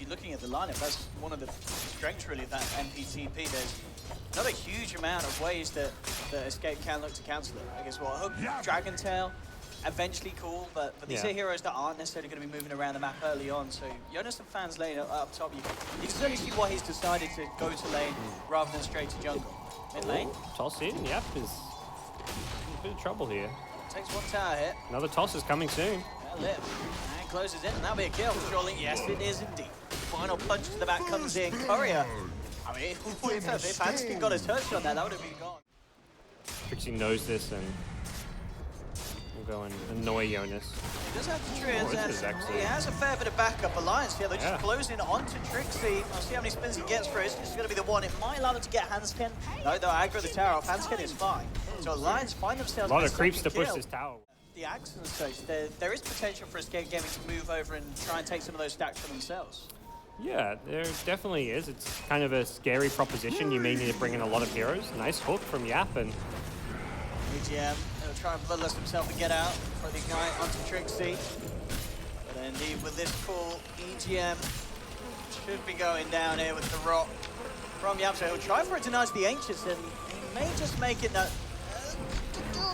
actually looking at the lineup, that's one of the strengths really of that NPTP. There's not a huge amount of ways that Escape can look to cancel it. I guess what Hook, Dragon Tail, eventually cool, but these are heroes that aren't necessarily going to be moving around the map early on. So JonassomFan's lane up top, you can certainly see why he's decided to go to lane rather than straight to jungle. Mid lane. Toss in, yep, is in a bit of trouble here. Takes one tower hit. Another toss is coming soon. Lipp. And closes in, and that'll be a kill, surely. Yes, it is indeed. Final punch to the back comes in. Courier. I mean, if Hanskin got his touch on that, that would have been gone. Trixi knows this and will go and annoy Jonas. He does have the trios, and he has a fair bit of backup. Alliance here, they're just closing onto Trixi. I'll see how many spins he gets for it. It's going to be the one. It might allow them to get Hanskin. No, they'll aggro the tower off. Hanskin is fine. So Alliance find themselves a lot of creeps to push this tower. The axe and such, there is potential for Escape Gaming to move over and try and take some of those stacks for themselves. Yeah, there definitely is. It's kind of a scary proposition. You may need to bring in a lot of heroes. Nice hook from Yap, and EGM, he'll try and bloodlust himself and get out for the ignite onto Trixi. But indeed, with this pull, EGM should be going down here with the rock from Yap. So he'll try for it to nudge the Ancients, and he may just make it that.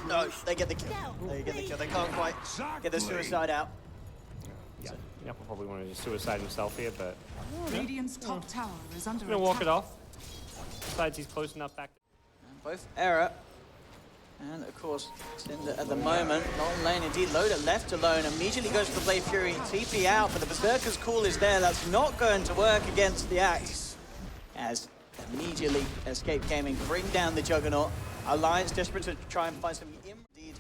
No, they get the kill. They get the kill. They can't quite get the suicide out. Yeah, Yap will probably want to just suicide himself here, but Radiant's top tower is under gonna walk it off. Besides, he's close enough back. And both Error and of course Cinder at the moment. Long lane indeed. Loda left alone. Immediately goes for the Blade Fury. TP out, but the Berserker's call is there. That's not going to work against the Axe. As immediately Escape Gaming bring down the Juggernaut. Alliance desperate to try and find some indeed.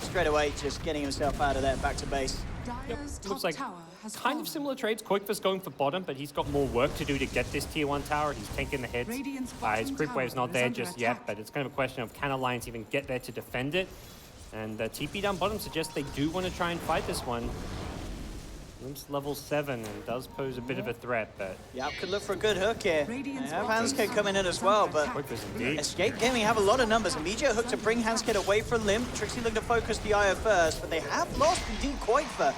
Straight away, just getting himself out of there, back to base. Yep. Looks like kind of similar trades. QojQva's going for bottom, but he's got more work to do to get this tier 1 tower. He's taking the hits. His creep wave's not there just yet, but it's kind of a question of can Alliance even get there to defend it? And TP down bottom suggests they do want to try and fight this one. Limp's level 7 and does pose a bit of a threat, but Yap could look for a good hook here. They have Hanskid coming in as well, but Escape Gaming have a lot of numbers. Immediate hook to bring Hanskid away from Limp. Trixi looking to focus the IO first, but they have lost indeed QojQva.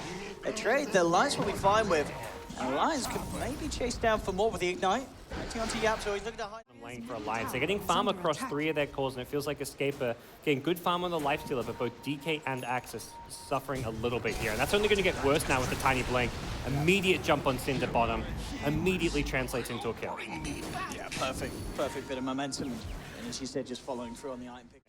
A trade that Alliance will be fine with. And Alliance could maybe chase down for more with the ignite. Acting onto YapzOr, he's looking to hide. Lane for Alliance. They're getting farm across 3 of their cores, and it feels like Escape are getting good farm on the lifestealer, but both DK and Axe are suffering a little bit here. And that's only going to get worse now with the tiny blink. Immediate jump on Cinder bottom. Immediately translates into a kill. Yeah, perfect bit of momentum. And as you said, just following through on the iron pick.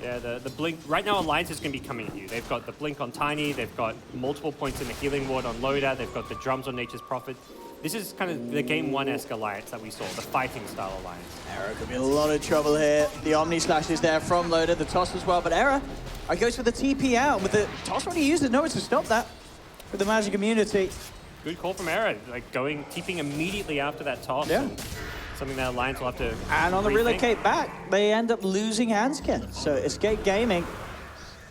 Yeah, the blink, right now Alliance is going to be coming at you. They've got the blink on Tiny, they've got multiple points in the healing ward on Loda, they've got the drums on Nature's Prophet. This is kind of the game 1-esque Alliance that we saw, the fighting style Alliance. Error could be a lot of trouble here. The Omni Slash is there from Loda, the toss as well, but Error goes for the TP out. With the toss already used, there's nowhere to stop that with the Magic Immunity. Good call from Error, like TPing immediately after that toss. Yeah. And something that Alliance will have to And on the relocate back, they end up losing Hanskin. So Escape Gaming.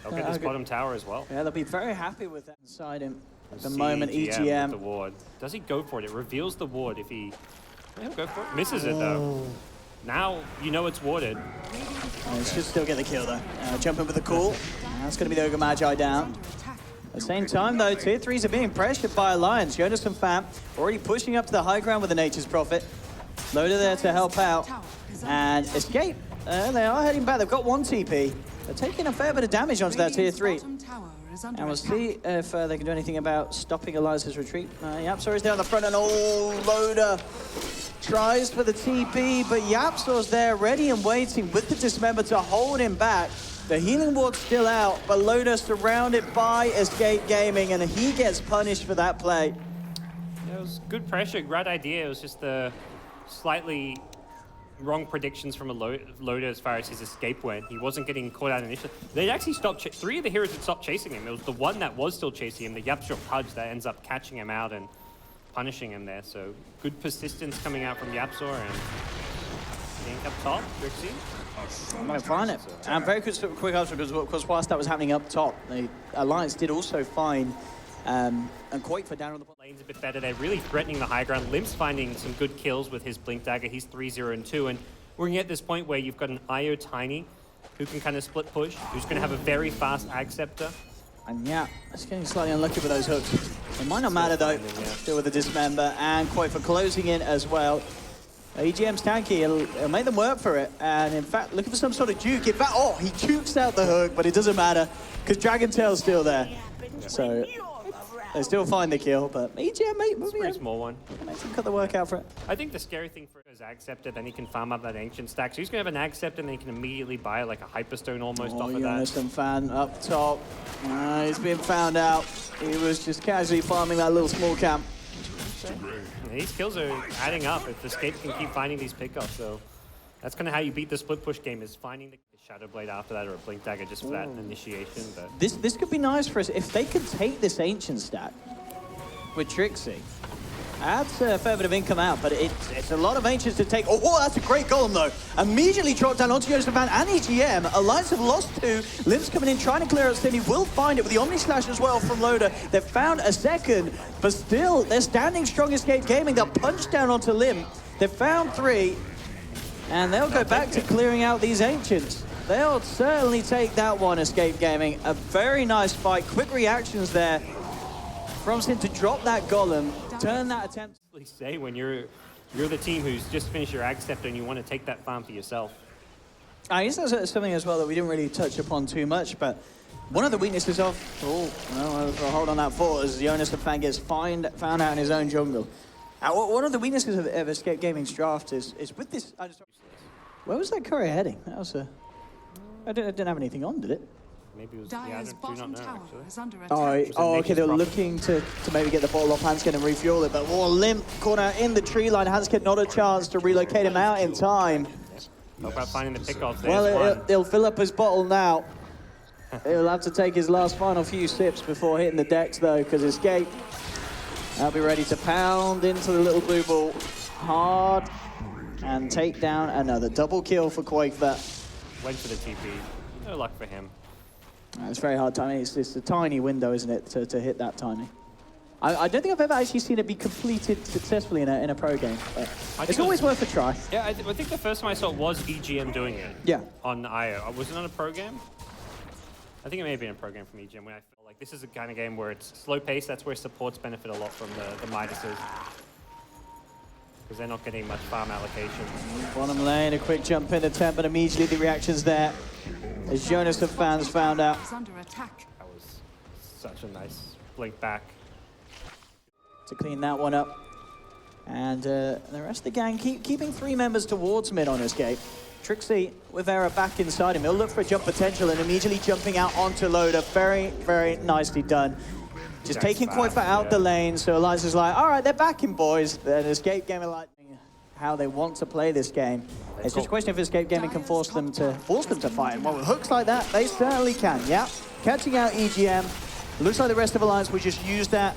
They'll get this bottom tower as well. Yeah, they'll be very happy with that inside him. At the moment, EGM. With the ward. Does he go for it? It reveals the ward if he... Yeah, he'll go for it. Misses it though. Now you know it's warded. He should still get the kill though. Jumping with the call. That's going to be the Ogre Magi down. At the same time though, tier 3s are being pressured by Alliance. JonassomFan already pushing up to the high ground with the Nature's Prophet. Loda there to help out. And Escape, they are heading back. They've got 1 TP. They're taking a fair bit of damage onto that tier 3. And we'll see if they can do anything about stopping Alliance's retreat. YapzOr is there on the front, and Loda tries for the TP, but YapzOr's there ready and waiting with the Dismember to hold him back. The healing ward's still out, but Loda surrounded by Escape Gaming, and he gets punished for that play. Yeah, it was good pressure, great idea. It was just the slightly wrong predictions from Loda as far as his escape went. He wasn't getting caught out initially. They actually stopped, 3 of the heroes had stopped chasing him. It was the one that was still chasing him, the YapzOr Pudge, that ends up catching him out and punishing him there. So good persistence coming out from YapzOr, and gank up top, Trixi. Might find it. And very quick answer, because whilst that was happening up top, the Alliance did also find and QojQva down on the lane's a bit better. They're really threatening the high ground. Limp's finding some good kills with his Blink Dagger. He's 3-0-2, and we're at this point where you've got an IO Tiny who can kind of split push, who's going to have a very fast Ag Scepter. And yeah, it's getting slightly unlucky with those hooks. It might not matter though. Still with the dismember and qojqva closing in as well. EGM's tanky, it'll make them work for it. And in fact, looking for some sort of juke. In fact, oh, he jukes out the hook, but it doesn't matter because Dragon Tail's still there. So they still find the kill, but EGM It's a pretty small one. Makes him cut the work out for it. I think the scary thing for his Ag Scepter, then he can farm up that Ancient stack. So he's going to have an Ag Scepter, and then he can immediately buy like a Hyperstone almost off of that. Untitled up top. He's been found out. He was just casually farming that little small camp. These kills are adding up if the Escape can keep finding these pickoffs. So that's kind of how you beat the split push game, is finding the Shadow Blade after that or a Blink Dagger just for that initiation. But This could be nice for us if they could take this Ancient stack with Trixi. Adds a fair bit of income out, but it's a lot of Ancients to take. Oh, that's a great golem though. Immediately dropped down onto JonassomFan and EGM. Alliance have lost 2. Limp's coming in, trying to clear out Stim. He will find it with the Omni Slash as well from Loda. They've found a second, but still, they're standing strong. Escape Gaming. They'll punch down onto Limp. They've found 3, and they'll go back to clearing out these Ancients. They'll certainly take that one, Escape Gaming. A very nice fight. Quick reactions there from Sim to drop that golem. Turn that attempt. Say when you're the team who's just finished your Ag Scepter and you want to take that farm for yourself. I guess that's something as well that we didn't really touch upon too much, but one of the weaknesses of hold on that fort as JonassomFan gets found out in his own jungle. One of the weaknesses of Escape Gaming's draft is with this. Where was that courier heading? That was a. I didn't have anything on, did it? Maybe it was. Dyer's bottom tower actually. is under attack. Okay. They're looking to maybe get the bottle off Hanskin and refuel it, but Limp caught out in the tree line. Hanskin not a chance to relocate him out in time. How about finding the pickoff? Well, he'll fill up his bottle now. He'll have to take his last final few sips before hitting the decks though, because Escape. I'll be ready to pound into the little blue ball hard and take down another double kill for qojqva. Went for the TP. No luck for him. It's very hard timing. It's a tiny window, isn't it, to hit that timing. I don't think I've ever actually seen it be completed successfully in a pro game. But it's always worth a try. Yeah, I think the first time I saw it was EGM doing it. Yeah. On IO. Was it on a pro game? I think it may have been a pro game from EGM when I feel like this is a kind of game where it's slow pace. That's where supports benefit a lot from the Midases. Because they're not getting much farm allocation. Bottom lane, a quick jump in attempt, but immediately the reaction's there. As JonassomFan found out. Under attack. That was such a nice blink back. To clean that one up. And the rest of the gang keeping 3 members towards mid on Escape. Trixi with Era back inside him. He'll look for a jump potential and immediately jumping out onto Loda. Very, very nicely done. Just taking qojqva out the lane, so Alliance is like, all right, they're backing, boys. And Escape Gaming like how they want to play this game. It's just a question if Escape Gaming can force them to fight. And well, with hooks like that, they certainly can. Yeah, catching out EGM. Looks like the rest of Alliance will just use that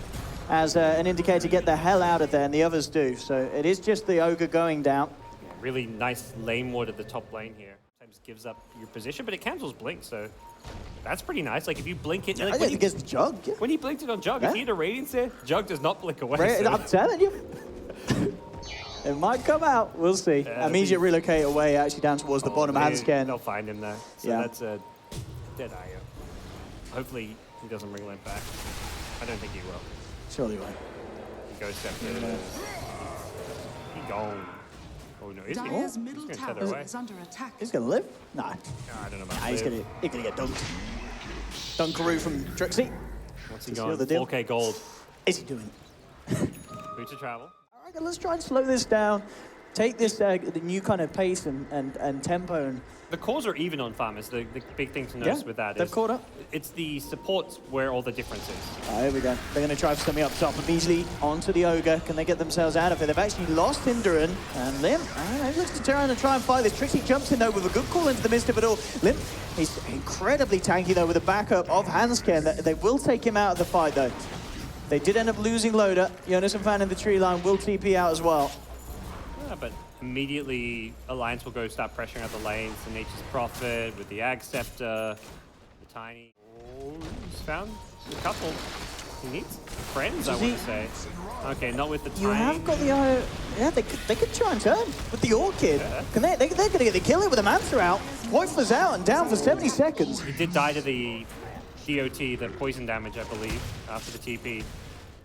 as an indicator to get the hell out of there, and the others do. So it is just the Ogre going down. Yeah, really nice lane ward at the top lane here. Sometimes gives up your position, but it cancels blink, so that's pretty nice. Like if you blink it, like, I think it's Jug. Yeah. When he blinked it on Jug, if he had a Radiance there, Jug does not blink away. So. I'm telling you. It might come out. We'll see. Immediate relocate away, actually down towards the bottom. Hanskin. They'll find him there. So that's a dead IO. Hopefully he doesn't bring Limp back. I don't think he will. Surely won't. He goes Scepter. He gone. Oh no, is he? Dyer's middle tower is under attack. He's gonna live? No. I don't know about he's gonna get dunked. Dunkaroo from Trixi. What's he going? 4K gold. Is he doing? Boot to travel. All right, let's try and slow this down. Take this the new kind of pace and tempo. And the cores are even on farmers. The big thing to notice with that they've caught up. It's the supports where all the difference is. Oh, here we go. They're going to try for something up top. Immediately onto the Ogre. Can they get themselves out of it? They've actually lost Hinderan and Limp. He looks to turn around and try and fight this. Trixi jumps in though with a good call into the midst of it all. Limp, he's incredibly tanky though with a backup of Hanskin. They will take him out of the fight though. They did end up losing Loda. JonassomFan in the tree line will TP out as well. Yeah, but immediately Alliance will go start pressuring out the lanes. The Nature's Prophet with the Ag Scepter, the Tiny. Oh, he's found a couple. He needs friends, I want to say. Okay, not with the Tiny. You have got the yeah, they could try and turn with the Orchid. Yeah. They're going to get the kill with the Manta out. qojqva's out and down for 70 seconds. He did die to the DOT, the poison damage, I believe, after the TP.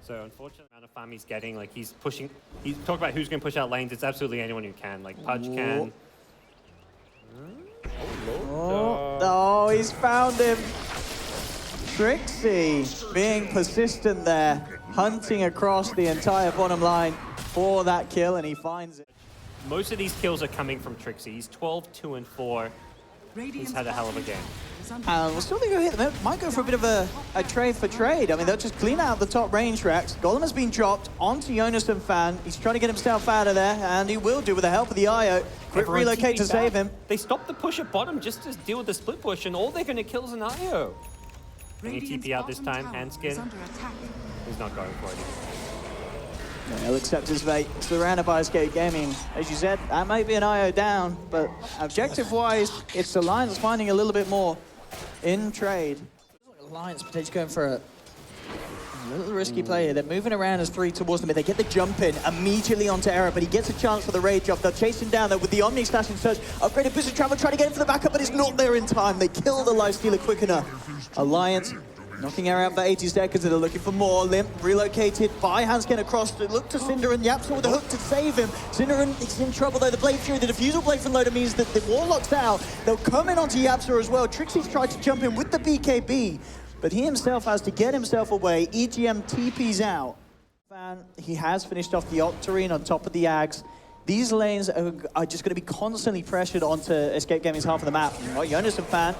So unfortunately, the amount of farm he's getting, like he's pushing. He's talking about who's going to push out lanes. It's absolutely anyone who can. Like Pudge can. Oh, he's found him. Trixi being persistent there, hunting across the entire bottom line for that kill, and he finds it. Most of these kills are coming from Trixi. He's 12, 2, and 4. He's had a hell of a game. We'll still go hit them. Might go for a bit of a trade for trade. I mean, they'll just clean out the top range racks. Golem has been dropped onto Jonassomfan. He's trying to get himself out of there, and he will do with the help of the IO. Quick relocate to save him. They stopped the push at bottom just to deal with the split push, and all they're going to kill is an IO. Can he TP out this time? Handskin? He's not going for it. Yeah, he'll accept his fate. Surrounded by Escape Gaming. As you said, that might be an IO down, but objective-wise, it's Alliance finding a little bit more in trade. Alliance potentially going for a little risky play here. They're moving around as three towards them. They get the jump in immediately onto Era, but he gets a chance for the raid drop. They'll chase him down there with the Omni slash and surge. Upgraded boost of travel, trying to get him for the backup, but it's not there in time. They kill the Lifestealer quick enough. Alliance knocking Era out for 80 seconds, and they're looking for more. Limp relocated by Handskin across to look to Cinder, and YapzOr with a hook to save him. Cinder is in trouble though. The Blade Fury, the Diffusal Blade from Loda means that the Warlock's out. They'll come in onto YapzOr as well. Trixi's tried to jump in with the BKB, but he himself has to get himself away. EGM TP's out. He has finished off the Octarine on top of the Ags. These lanes are just going to be constantly pressured onto Escape Gaming's half of the map. Oh, Jonassomfan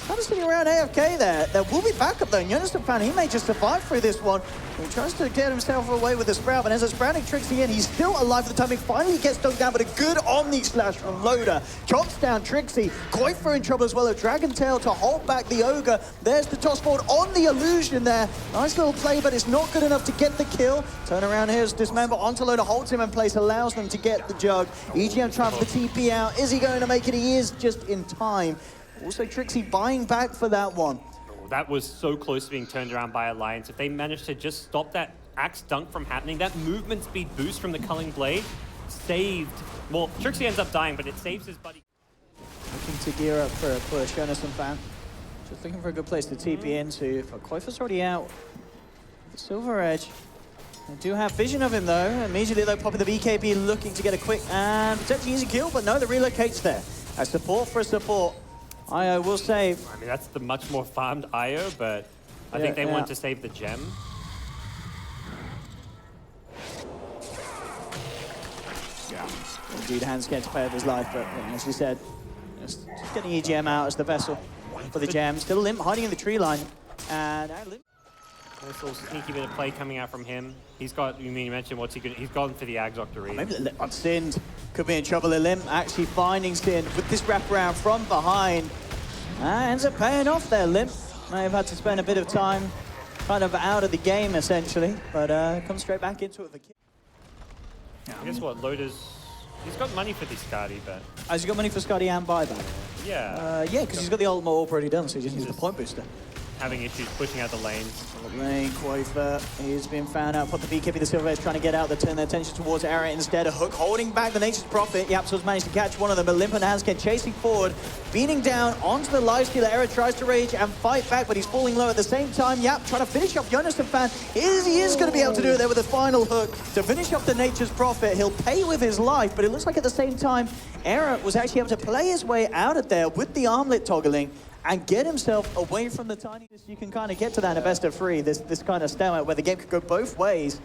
kind of sitting around AFK there. There will be backup though. Jonassomfan, he may just survive through this one. He tries to get himself away with the Sprout, but ends up sprouting Trixi in. He's still alive for the time. He finally gets dunked down, but a good Omni Slash from Loda. Chops down Trixi. qojqva in trouble as well. A Dragon Tail to hold back the Ogre. There's the toss forward on the illusion there. Nice little play, but it's not good enough to get the kill. Turn around here as Dismember onto Loda, holds him in place, allows them to get the jug. EGM trying for the TP out. Is he going to make it? He is, just in time. Also, Trixi buying back for that one. That was so close to being turned around by Alliance. If they managed to just stop that Axe dunk from happening, that movement speed boost from the Culling Blade saved... Well, Trixi ends up dying, but it saves his buddy. Looking to gear up for a push. Jonassomfan just looking for a good place to TP into. But qojqva's already out. The Silver Edge. They do have vision of him though. Immediately though, popping the BKB, looking to get a quick and potentially easy kill, but no, the relocate's there. A support for a support. IO will save. I mean, that's the much more farmed IO, but I think they want to save the gem. Yeah. Indeed, Handskin to pay with his life, but as you said, just getting EGM out as the vessel for the gem. Still Limp hiding in the tree line. And Limp. Nice little sneaky bit of play coming out from him. He's got, you mentioned what's he going to, he's gone for the Ags Octarine. Maybe on Sind could be in trouble. Limp actually finding Sind with this wraparound from behind. Ends up paying off there. Limp may have had to spend a bit of time kind of out of the game essentially, but comes straight back into it for kill. Guess what, Loda's, he's got money for this Scotty, but... Has he got money for Scotty and buyback? Yeah. Yeah, because he's got the ultimate AWP already done, so he just needs the point booster. Having issues pushing out the lanes. Lane, qojqva, he's been found out. Put the BKB, the Silver Edge trying to get out. They turn their attention towards Era instead. A hook holding back the Nature's Prophet. YapzOr's managed to catch one of them, but Limp and Handskin chasing forward, beating down onto the Lifestealer. Era tries to rage and fight back, but he's falling low at the same time. Yap trying to finish off Jonassomfan. He is going to be able to do it there with a final hook to finish off the Nature's Prophet. He'll pay with his life, but it looks like at the same time, Era was actually able to play his way out of there with the armlet toggling and get himself away from the tiny. You can kind of get to that in a best of three, this kind of stalemate where the game could go both ways.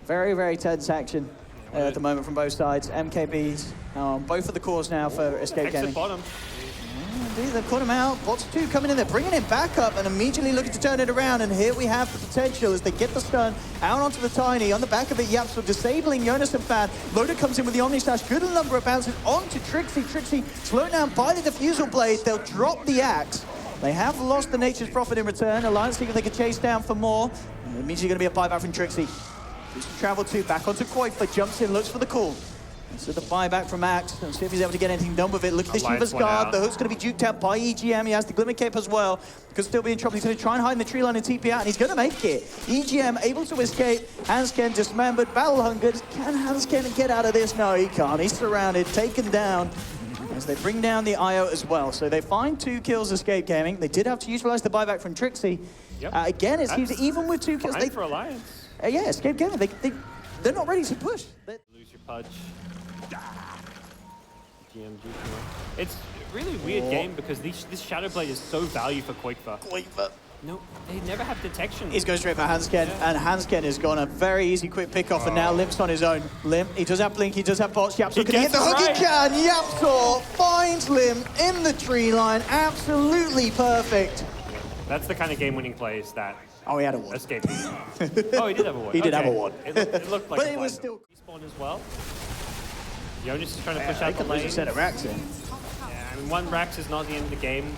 Very, very tense action at the moment from both sides. MKBs on both of the cores now for Escape Gaming. Exit bottom. Indeed, they've caught him out. Bots 2 coming in there, bringing him back up and immediately looking to turn it around. And here we have the potential as they get the stun out onto the Tiny. On the back of it, YapzOr disabling Jonassomfan. Loda comes in with the Omni Slash. Good number of bounces onto Trixi. Trixi slowed down by the Diffusal Blade. They'll drop the Axe. They have lost the Nature's Prophet in return. Alliance think if they can chase down for more. And immediately going to be a buyback from Trixi. Boost to travel 2, back onto qojqva, jumps in, looks for the call. So the buyback from Axe, and see if he's able to get anything done with it. Look at this Shiva's guard. The hook's going to be juked out by EGM. He has the Glimmer Cape as well. Could still be in trouble. He's going to try and hide in the tree line and TP out, and he's going to make it. EGM able to escape. Handskin dismembered, battle hungered. Can Handskin get out of this? No, he can't. He's surrounded, taken down. As they bring down the IO as well. So they find 2 kills Escape Gaming. They did have to utilize the buyback from Trixi. Yep. Again, it seems even with 2 kills, they for Alliance. yeah, Escape Gaming, they're not ready to push. Lose your pudge. GMG. It's a really weird game because this Shadow Blade is so value for qojqva. No, they never have detection. He's going straight for Hansken, and Hansken has gone a very easy, quick pick-off, and now Limp's on his own. Limp, he does have Blink, he does have bots. YapzOr can hit the hook, he can! YapzOr finds Limp in the tree line, absolutely perfect. That's the kind of game-winning plays that... Oh, he had a ward. Escape. Oh, he did have a ward. He did have a ward. It looked like but a it was still... Respawn as well. Jonas is trying to push out the lane. They set of racks in. Yeah, I mean, one Rax is not the end of the game.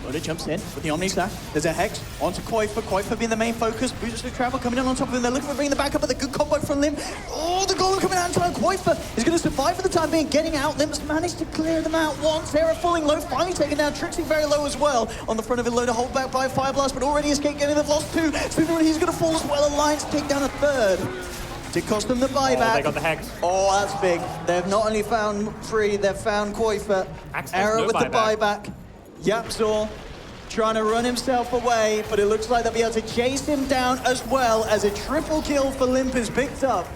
Loda jumps in with the Omni Slash. There's a Hex onto qojqva. qojqva being the main focus. Boots the travel coming in on top of him. They're looking for bringing the back up, but the good combo from Limp. Oh, the golem coming out in time. qojqva is going to survive for the time being. Getting out. Limp's managed to clear them out once. Sarah falling low. Finally taking down Trixi very low as well. On the front of it, Loda hold back by a Fire Blast, but already Escape Gaming. They've lost two. Sooner he's going to fall as well. Alliance take down a third. To cost them the buyback. Oh, they got the Hex. Oh, that's big. They've not only found free, they've found qojqva. Error with the buyback. YapzOr trying to run himself away, but it looks like they'll be able to chase him down as well as a triple kill for Limp is picked up.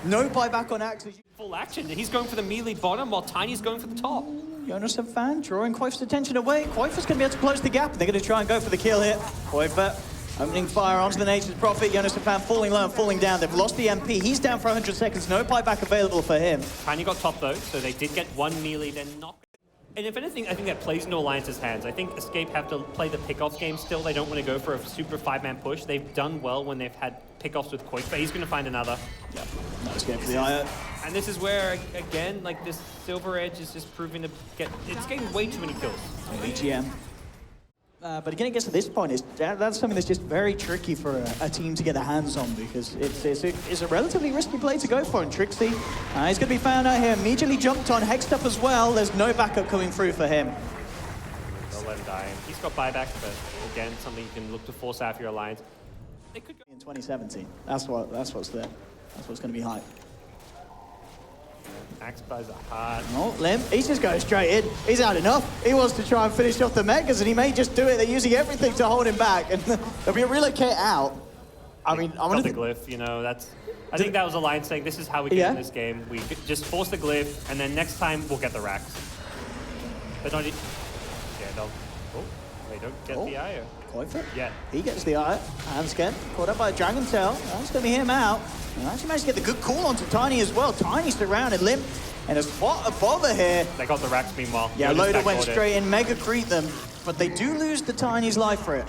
No buyback on Axis. Full action. He's going for the melee bottom while Tiny's going for the top. Jonassomfan drawing qojqva's attention away. qojqva's going to be able to close the gap. They're going to try and go for the kill here. qojqva opening fire onto the Nature's Prophet. Jonassomfan falling low and falling down. They've lost the MP. He's down for 100 seconds. No buyback available for him. Tiny got top though, so they did get one melee, then not. And if anything, I think that plays into Alliance's hands. I think Escape have to play the pick-off game still. They don't want to go for a super five-man push. They've done well when they've had pick-offs with qojqva. He's going to find another. Yep. No Escape for the IO. And this is where, again, like this Silver Edge is just proving to get... It's getting way too many kills. BGM. But again, it gets to this point, that's something that's just very tricky for a team to get their hands on because it's a relatively risky play to go for. And Trixi, he's going to be found out here. Immediately jumped on, hexed up as well. There's no backup coming through for him. They'll let him die. He's got buyback, but again, something you can look to force out for your Alliance. They could go in 2017. That's what's there. That's what's going to be hype. Axe buys are hard. Oh, Limp, he's just going straight in. He's had enough. He wants to try and finish off the megas, and he may just do it. They're using everything to hold him back, and there'll be a relocate out. I mean, I'm going to... the glyph, you know, that's... I think that was Alliance saying, this is how we get in this game. We just force the glyph, and then next time we'll get the racks. But not... Yeah, they'll... Oh, they don't get the IO. qojqva? Yeah. He gets the IO. Hansken caught up by a Dragon Tail. That's going to be him out. And actually managed to get the good call onto Tiny as well. Tiny surrounded Limp. And a spot above her here. They got the racks meanwhile. Yeah, Loda went straight in, mega creep them. But they do lose the Tiny's life for it.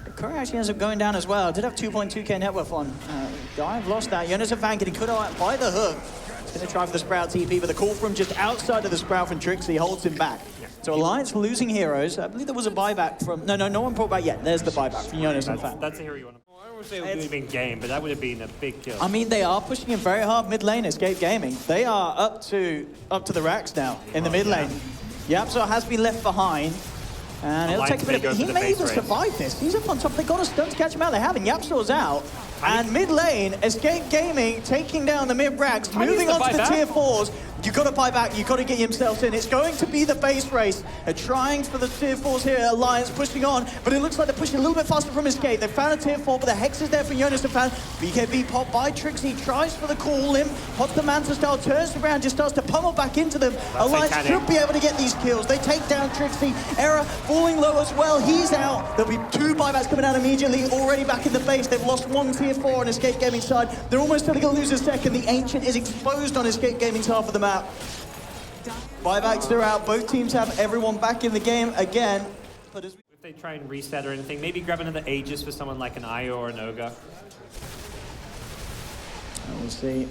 The Curry actually ends up going down as well. Did have 2.2k net worth on. I've lost that. Jonassomfan getting cut out by the hook. He's going to try for the Sprout TP, but the call from just outside of the Sprout from Trixi holds him back. So Alliance losing heroes. I believe there was a buyback from... No one brought back yet. There's the buyback from Jonassomfan. That's the hero you want to... I don't want to say it would have been game, but that would have been a big kill. I mean, they are pushing him very hard mid lane, Escape Gaming. They are up to the racks now in the mid lane. YapzOr has been left behind. And it'll take a bit of... He may even survive this. He's up on top. They got a stun to catch him out. They haven't. YapzOr's out. And mid lane, Escape Gaming taking down the mid racks, moving on to the tier 4s. You've got to buy back, you've got to get yourselves in. It's going to be the base race. They're trying for the tier 4s here, Alliance pushing on, but it looks like they're pushing a little bit faster from Escape. They found a tier 4, but the Hex is there for Jonassomfan. BKB pop by Trixi, tries for the call. Limp pops the Manta style, turns around, just starts to pummel back into them. Alliance should be able to get these kills. They take down Trixi. Error falling low as well. He's out. There'll be 2 buybacks coming out immediately, already back in the base. They've lost 1 tier 4 on Escape Gaming's side. They're almost going to lose a second. The Ancient is exposed on Escape Gaming's half of the map. Buybacks are out. Both teams have everyone back in the game again. But if they try and reset or anything, maybe grab another Aegis for someone like an IO or an Ogre. We'll see.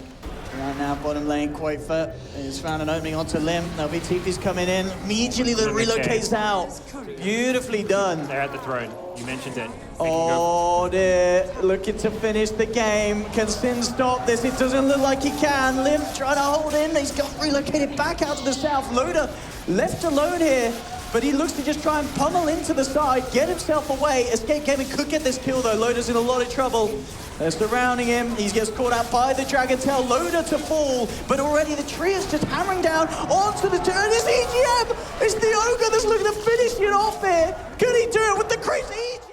Right now, bottom lane, qojqva has found an opening onto Limp. Now TP's coming in. Immediately the relocate's out. Beautifully done. They're at the throne. You mentioned it. Oh dear, looking to finish the game. Can Sin stop this? It doesn't look like he can. Limp trying to hold in. He's got relocated back out to the south. Loda left alone here, but he looks to just try and pummel into the side, get himself away. Escape Gaming could get this kill though. Loda's in a lot of trouble. They're surrounding him. He gets caught out by the Dragon Tail. Loda to fall, but already the tree is just hammering down onto the turn. It's EGM! It's the Ogre that's looking to finish it off here. Can he do it with the crazy EGM?